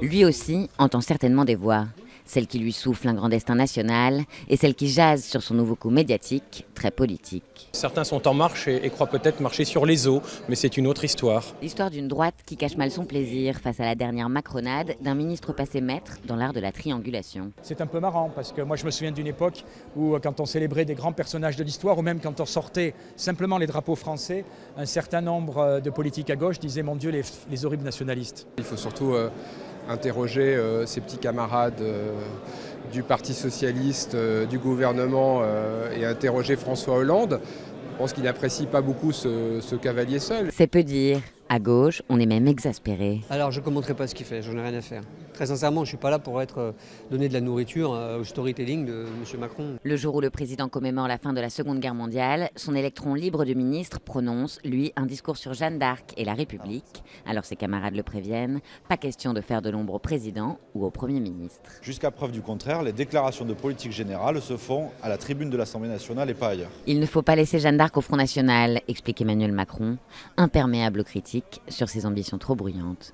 Lui aussi entend certainement des voix, celles qui lui soufflent un grand destin national et celles qui jasent sur son nouveau coup médiatique, très politique. Certains sont en marche et croient peut-être marcher sur les eaux, mais c'est une autre histoire. L'histoire d'une droite qui cache mal son plaisir face à la dernière macronade d'un ministre passé maître dans l'art de la triangulation. C'est un peu marrant parce que moi je me souviens d'une époque où quand on célébrait des grands personnages de l'histoire ou même quand on sortait simplement les drapeaux français, un certain nombre de politiques à gauche disaient mon Dieu les horribles nationalistes. Il faut surtout interroger ses petits camarades du Parti socialiste, du gouvernement et interroger François Hollande. Je pense qu'il n'apprécie pas beaucoup ce cavalier seul. C'est peu dire. À gauche, on est même exaspéré. Alors je ne commenterai pas ce qu'il fait, j'en ai rien à faire. Très sincèrement, je ne suis pas là pour donner de la nourriture au storytelling de M. Macron. Le jour où le président commémore la fin de la Seconde Guerre mondiale, son électron libre de ministre prononce, lui, un discours sur Jeanne d'Arc et la République. Alors ses camarades le préviennent, pas question de faire de l'ombre au président ou au Premier ministre. Jusqu'à preuve du contraire, les déclarations de politique générale se font à la tribune de l'Assemblée nationale et pas ailleurs. Il ne faut pas laisser Jeanne d'Arc au Front national, explique Emmanuel Macron, imperméable aux critiques sur ses ambitions trop bruyantes.